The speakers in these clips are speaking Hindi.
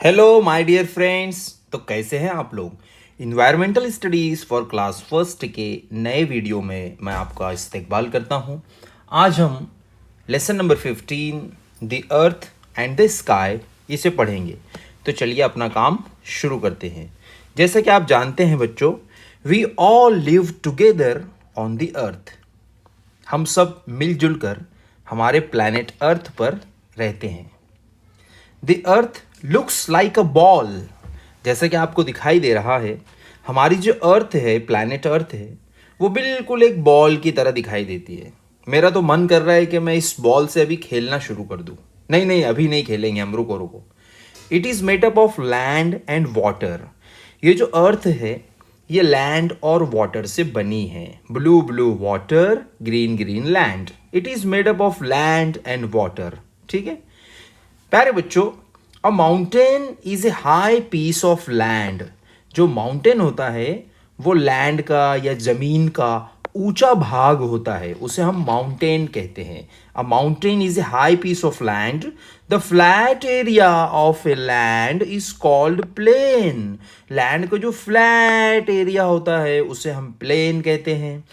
Hello my dear friends. तो कैसे हैं आप लोग। Environmental studies for class first के नए वीडियो में मैं आपका इस्तकबाल करता हूं। आज हम lesson number 15 the earth and the sky इसे पढ़ेंगे। तो चलिए अपना काम शुरू करते हैं। जैसे कि आप जानते हैं बच्चों, we all live together on the earth. हम सब मिलजुल कर हमारे प्लैनेट अर्थ पर रहते हैं। The earth looks like a ball. जैसा कि आपको दिखाई दे रहा है, हमारी जो अर्थ है, प्लैनेट अर्थ है, वो बिल्कुल एक बॉल की तरह दिखाई देती है। मेरा तो मन कर रहा है कि मैं इस बॉल से अभी खेलना शुरू कर दूं। नहीं नहीं, अभी नहीं खेलेंगे हम, रुको रुको। It is made up of land and water. ये जो अर्थ है, ये लैंड और वाटर से बनी है। Blue blue water, green green land. It is made up of land and water. ठीक है प्यारे बच्चों, a mountain is a high piece of land. जो माउंटेन होता है वो लैंड का या जमीन का ऊंचा भाग होता है, उसे हम माउंटेन कहते हैं। A mountain is a high piece of land. The flat area of a land is called plain. Land का जो फ्लैट एरिया होता है उसे हम प्लेन कहते हैं।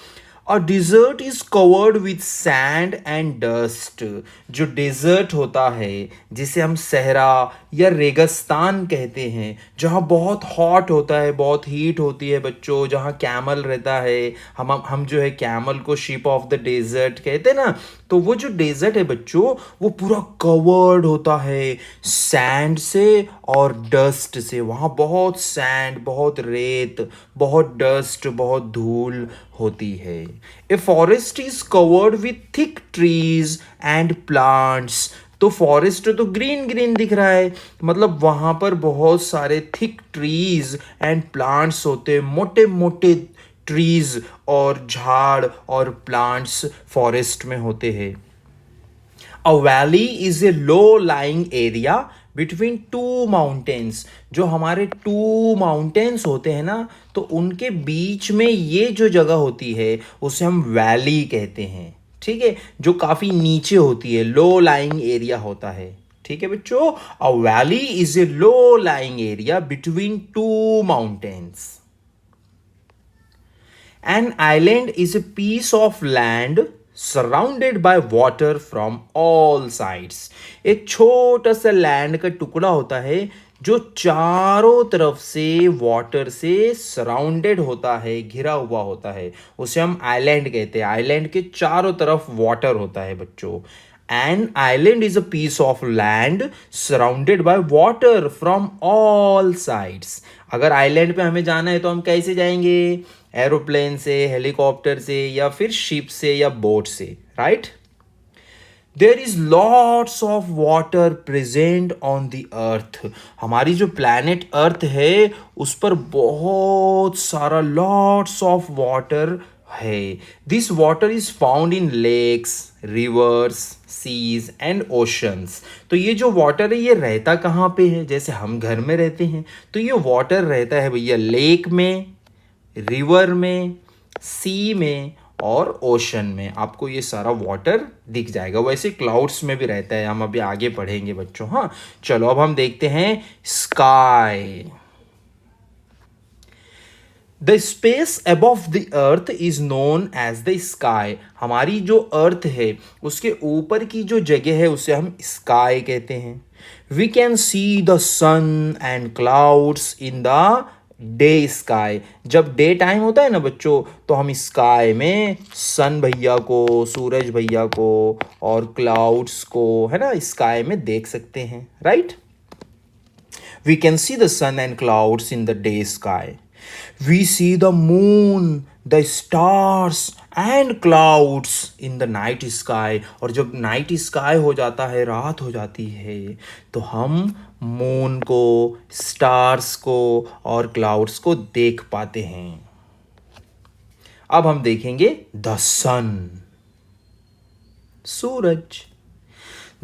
और desert is covered with sand and dust. जो डेजर्ट होता है, जिसे हम सहरा या रेगिस्तान कहते हैं, जहाँ बहुत हॉट होता है, बहुत हीट होती है बच्चों, जहाँ कैमल रहता है। हम जो है कैमल को शिप ऑफ द डेजर्ट कहते हैं ना। तो वो जो डेजर्ट है बच्चों, वो पूरा कवर्ड होता है सैंड से और डस्ट से। वहाँ बहुत सैंड, बहुत रेत, बहुत डस्ट, बहुत धूल होती है। A forest is covered with thick trees and plants. तो फॉरेस्ट तो ग्रीन ग्रीन दिख रहा है, मतलब वहां पर बहुत सारे थिक ट्रीज एंड प्लांट्स होते हैं, मोटे मोटे ट्रीज और झाड़ और प्लांट्स फॉरेस्ट में होते हैं। अ valley is a low lying area between two mountains. जो हमारे टू माउंटेन्स होते हैं ना, तो उनके बीच में ये जो जगह होती है उसे हम वैली कहते हैं। ठीक है, जो काफ़ी नीचे होती है, लो लाइंग एरिया होता है। ठीक है बच्चों, अ valley is a low lying area between two mountains. An island is a piece of land surrounded by water from all sides. एक छोटा सा लैंड का टुकड़ा होता है जो चारों तरफ से वाटर से सराउंडेड होता है, घिरा हुआ होता है। उसे हम आइलैंड कहते हैं। आइलैंड के चारों तरफ वाटर होता है बच्चों। An island is a piece of land surrounded by water from all sides. अगर आइलैंड पे हमें जाना है तो हम कैसे जाएंगे? एरोप्लेन से, हेलीकॉप्टर से, या फिर शिप से या बोट से, right? There is lots of water present on the earth. हमारी जो प्लैनेट अर्थ है उस पर बहुत सारा लॉट्स ऑफ वाटर है। This water is found in lakes, rivers, seas and oceans. तो ये जो वाटर है ये रहता कहाँ पे है? जैसे हम घर में रहते हैं तो ये वाटर रहता है भैया लेक में, रिवर में, सी में और ओशन में। आपको ये सारा वाटर दिख जाएगा। वैसे क्लाउड्स में भी रहता है, हम अभी आगे पढ़ेंगे बच्चों। हाँ चलो अब हम देखते हैं sky. The space above the earth is known as the sky. हमारी जो अर्थ है उसके ऊपर की जो जगह है उसे हम स्काई कहते हैं। We can see the sun and clouds in the day sky. जब डे टाइम होता है ना बच्चों, तो हम स्काई में सन भैया को, सूरज भैया को और क्लाउड्स को, है ना, स्काई में देख सकते हैं, right? We can see the sun and clouds in the day sky. We see the moon, the stars and clouds in the night sky. और जब नाइट स्काई हो जाता है, रात हो जाती है, तो हम मून को, स्टार्स को और क्लाउड्स को देख पाते हैं। अब हम देखेंगे द सन, सूरज।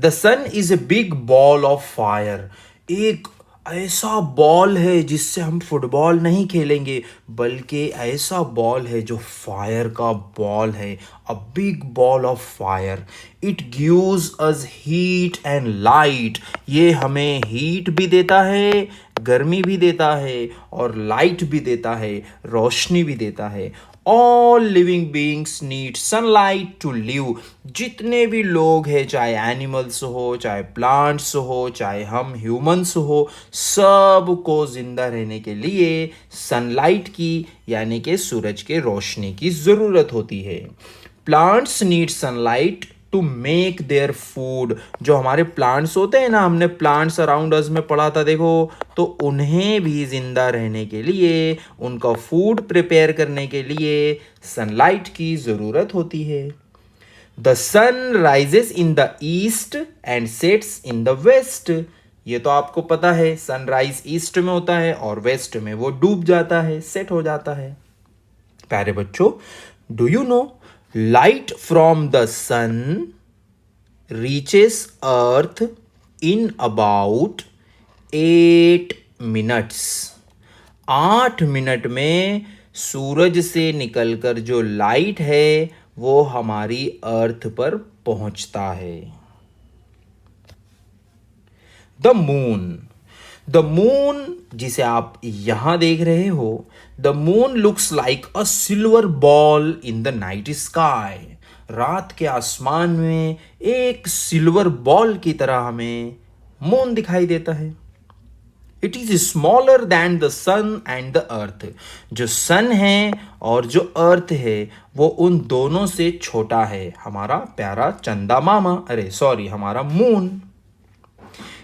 The sun is a big ball of fire. एक ऐसा बॉल है जिससे हम फुटबॉल नहीं खेलेंगे, बल्कि ऐसा बॉल है जो फायर का बॉल है, a big ball of fire. It gives us heat and light. ये हमें हीट भी देता है, गर्मी भी देता है, और लाइट भी देता है, रोशनी भी देता है। All living beings need sunlight to live. जितने भी लोग हैं, चाहे एनिमल्स हो, चाहे प्लांट्स हो, चाहे हम ह्यूमंस हो, सबको जिंदा रहने के लिए सनलाइट की, यानी कि सूरज के रोशनी की ज़रूरत होती है। Plants need sunlight to make their food. जो हमारे प्लांट्स होते हैं ना, हमने प्लांट्स अराउंड अस में पढ़ा था देखो, तो उन्हें भी जिंदा रहने के लिए, उनका फूड प्रिपेयर करने के लिए सनलाइट की ज़रूरत होती है। The sun rises in the east and sets in the west. ये तो आपको पता है, सनराइज ईस्ट में होता है और वेस्ट में वो डूब जाता है, सेट हो जाता है। प्यारे बच्चों, do you know light from the sun reaches earth in about 8 minutes. 8 minute में सूरज से निकलकर जो लाइट है वो हमारी अर्थ पर पहुंचता है। The moon. द मून जिसे आप यहां देख रहे हो, the moon looks like a silver ball in the night sky. रात के आसमान में एक सिल्वर बॉल की तरह हमें मून दिखाई देता है। It is smaller than the sun and the earth. जो सन है और जो अर्थ है वो उन दोनों से छोटा है, हमारा प्यारा चंदा मामा, अरे सॉरी, हमारा moon.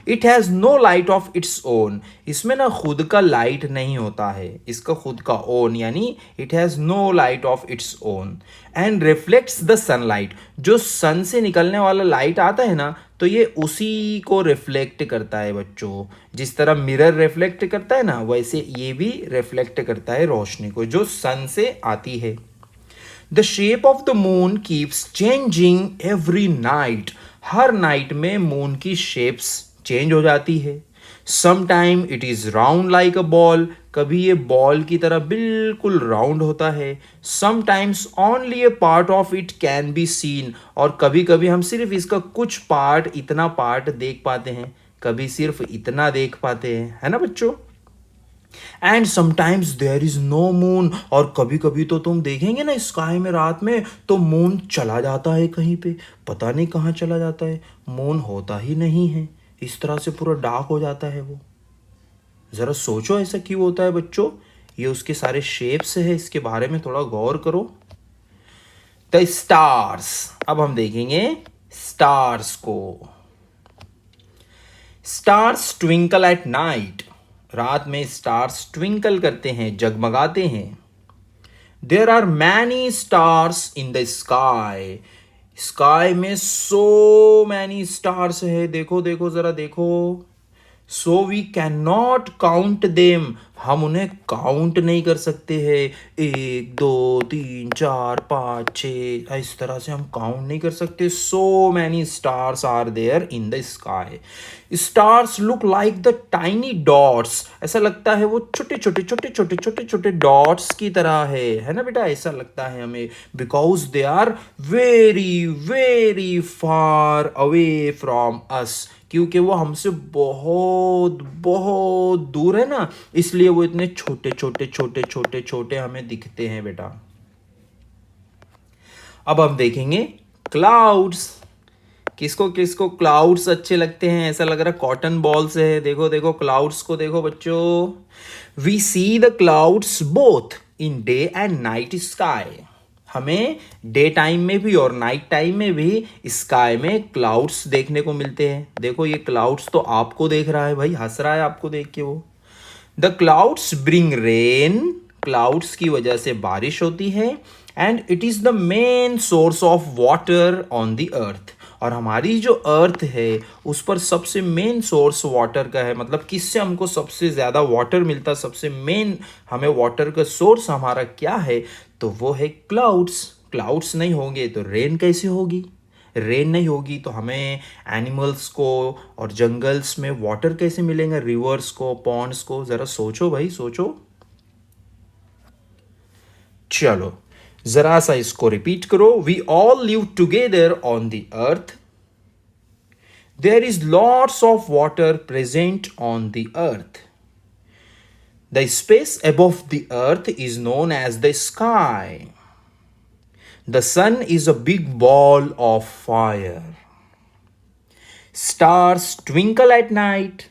It has no light of its own. इसमें ना खुद का लाइट नहीं होता है, इसका खुद का ओन, यानी it has no light of its own and reflects the sunlight. जो सन से निकलने वाला लाइट आता है ना, तो ये उसी को रिफ्लेक्ट करता है बच्चों। जिस तरह मिरर रिफ्लेक्ट करता है ना, वैसे ये भी रिफ्लेक्ट करता है रोशनी को जो सन से आती है। The shape of the moon keeps changing every night. Her night में मून की शेप्स चेंज हो जाती है। Sometime it is round like a ball. कभी ये बॉल की तरह बिल्कुल राउंड होता है। Sometimes only A part of it can be seen. और कभी कभी हम सिर्फ इसका कुछ पार्ट, इतना पार्ट देख पाते हैं, कभी सिर्फ इतना देख पाते हैं, है ना बच्चों। And sometimes there is no moon. और कभी कभी तो तुम देखेंगे ना स्काई में रात में, तो मून चला जाता है कहीं पे, पता नहीं कहाँ चला जाता है, मून होता ही नहीं है। इस तरह से पूरा डार्क हो जाता है वो। जरा सोचो ऐसा क्यों होता है बच्चों। ये उसके सारे शेप्स है, इसके बारे में थोड़ा गौर करो। The stars. अब हम देखेंगे स्टार्स को। Stars twinkle at night. रात में स्टार्स ट्विंकल करते हैं, जगमगाते हैं। There are many stars in the sky. Sky में सो मैनी स्टार्स है, देखो देखो जरा देखो। So we can not count them. हम उन्हें काउंट नहीं कर सकते हैं। 1 2 3 4 5 6, इस तरह से हम काउंट नहीं कर सकते। So many stars are there in the sky. Stars look like the tiny dots. ऐसा लगता है वो छोटे छोटे छोटे छोटे छोटे छोटे डॉट्स की तरह है ना बेटा, ऐसा लगता है हमें। Because they are very very far away from us. क्योंकि वो हमसे बहुत बहुत दूर है ना, इसलिए वो इतने छोटे छोटे छोटे छोटे छोटे हमें दिखते हैं बेटा। अब हम देखेंगे क्लाउड्स। किसको किसको क्लाउड्स अच्छे लगते हैं, ऐसा लग रहा है कॉटन बॉल से है। देखो देखो क्लाउड्स को देखो बच्चों। We see the clouds both in day and night sky. हमें डे टाइम में भी और नाइट टाइम में भी स्काई में क्लाउड्स देखने को मिलते हैं। देखो ये क्लाउड्स तो आपको देख रहा है भाई, हंस रहा है आपको देख के वो। The clouds bring rain. Clouds की वजह से बारिश होती है। And it is the main source of water on the अर्थ। और हमारी जो अर्थ है उस पर सबसे मेन सोर्स वाटर का है। मतलब किससे हमको सबसे ज़्यादा वाटर मिलता, सबसे मेन हमें वाटर का सोर्स हमारा क्या है, तो वो है क्लाउड्स। क्लाउड्स नहीं होंगे तो रेन कैसे होगी। रेन नहीं होगी तो हमें एनिमल्स को और जंगल्स में वाटर कैसे मिलेंगे, रिवर्स को, पॉन्ड्स को? जरा सोचो भाई, सोचो। चलो जरा सा इसको रिपीट करो। We all live together on the earth. There is lots of water present on the earth. The space above the earth is known as the sky. The sun is a big ball of fire. Stars twinkle at night.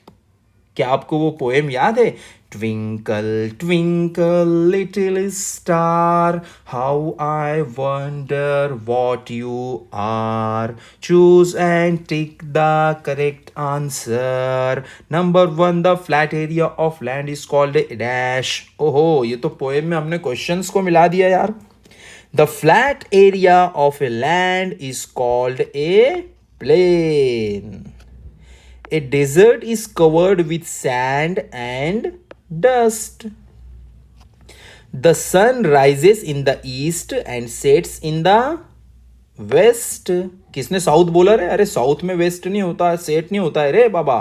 क्या आपको वो पोएम याद है? Twinkle, twinkle, little star, how I wonder what you are. Choose and tick the correct answer. Number 1, the flat area of land is called a dash. ओहो, ये तो पोएम में हमने क्वेश्चंस को मिला दिया यार। The flat area of a land is called a plain. A desert is covered with sand and dust. The sun rises in the east and sets in the west. किसने साउथ बोला रे? अरे साउथ में वेस्ट नहीं होता, सेट नहीं होता है रे बाबा।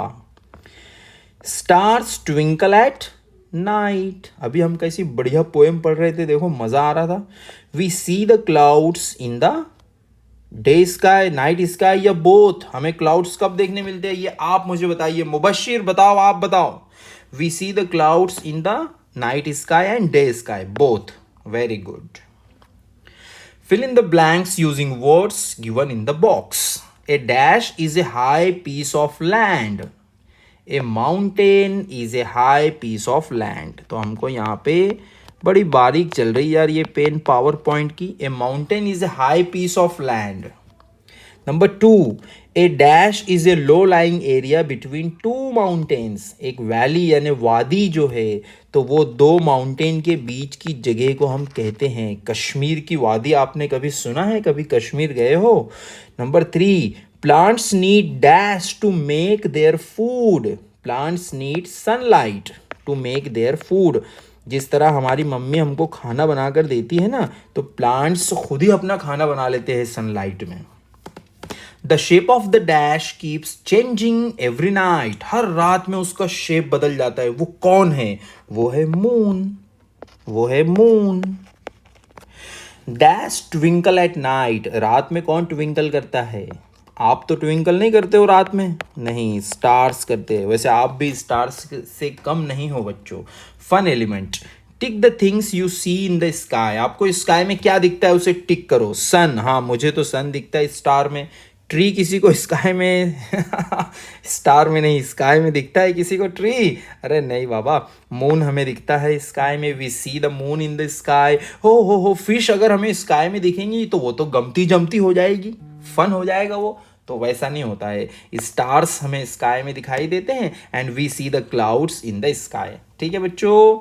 Stars twinkle at night. अभी हम कैसी बढ़िया पोएम पढ़ रहे थे, देखो मजा आ रहा था। We see the clouds in the day sky, night sky या बोथ? हमें क्लाउड्स कब देखने मिलते हैं ये आप मुझे बताइए। मुबशिर बताओ, आप बताओ। We see the clouds in the night sky and day sky, both. Very good. Fill in the blanks using words given in the box. A dash is a high piece of land. A mountain is a high piece of land. तो हमको यहाँ पे बड़ी बारीक चल रही यार ये पेन पावर पॉइंट की। A mountain is a high piece of land. Number 2, a dash is a low lying area between two mountains. एक वैली यानी वादी जो है तो वो दो माउंटेन के बीच की जगह को हम कहते हैं कश्मीर की वादी। आपने कभी सुना है, कभी कश्मीर गए हो? Number 3, plants need dash to make their food. Plants need sunlight to make their food. जिस तरह हमारी मम्मी हमको खाना बनाकर देती है ना, तो प्लांट्स खुद ही अपना खाना बना लेते हैं सनलाइट में। The shape of the dash keeps changing every night. हर रात में उसका शेप बदल जाता है। वो कौन है? वो है मून। वो है moon. Dash twinkle at night. रात में कौन ट्विंकल करता है? आप तो ट्विंकल नहीं करते हो रात में, नहीं, स्टार्स करते हैं। वैसे आप भी स्टार्स से कम नहीं हो बच्चों। Fun element, tick the things you see in the sky. आपको स्काई में क्या दिखता है उसे टिक करो। सन, हाँ मुझे तो सन दिखता है स्टार में। ट्री किसी को स्काई में स्टार में नहीं, स्काई में दिखता है किसी को ट्री? अरे नहीं बाबा। मून हमें दिखता है स्काई में। We see the moon in the sky. हो फिश अगर हमें स्काई में दिखेंगी तो वो तो गमती जमती हो जाएगी, फन हो जाएगा वो। तो वैसा नहीं होता है। स्टार्स हमें स्काई में दिखाई देते हैं and we see the clouds in the sky. ठीक है बच्चों।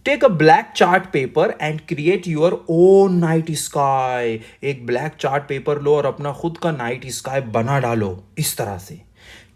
Take a black chart paper and create your own night sky. एक ब्लैक चार्ट पेपर लो और अपना खुद का नाइट स्काई बना डालो इस तरह से।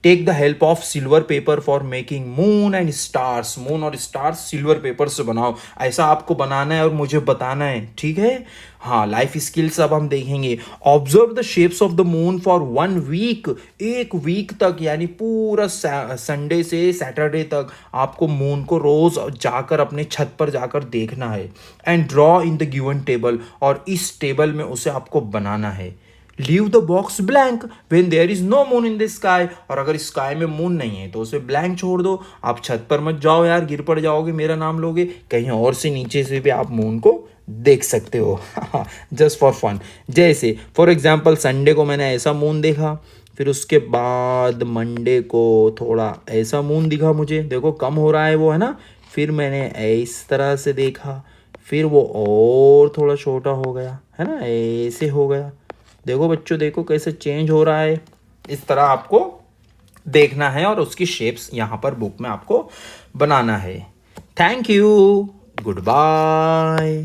Take the help of silver paper for making moon and stars. Moon और स्टार्स सिल्वर पेपर से बनाओ। ऐसा आपको बनाना है और मुझे बताना है, ठीक है? हाँ, लाइफ स्किल्स अब हम देखेंगे। Observe the shapes of the moon for 1 week. एक वीक तक यानी पूरा संडे से सैटरडे तक आपको मून को रोज जाकर अपने छत पर जाकर देखना है। And draw in the given table. और इस टेबल में उसे आपको बनाना है। Leave the box blank when there is no moon in the sky. और अगर स्काई में मून नहीं है तो उसे ब्लैंक छोड़ दो। आप छत पर मत जाओ यार, गिर पड़ जाओगे, मेरा नाम लोगे। कहीं और से नीचे से भी आप मून को देख सकते हो जस्ट फॉर फन। जैसे फॉर एग्जाम्पल संडे को मैंने ऐसा मून देखा, फिर उसके बाद मंडे को थोड़ा ऐसा मून दिखा मुझे, देखो कम हो रहा है वो, है ना। फिर मैंने इस तरह से देखा, फिर वो और थोड़ा छोटा हो गया, है ना, ऐसे हो गया। देखो बच्चों, देखो कैसे चेंज हो रहा है। इस तरह आपको देखना है और उसकी शेप्स यहाँ पर बुक में आपको बनाना है। Thank you, good bye.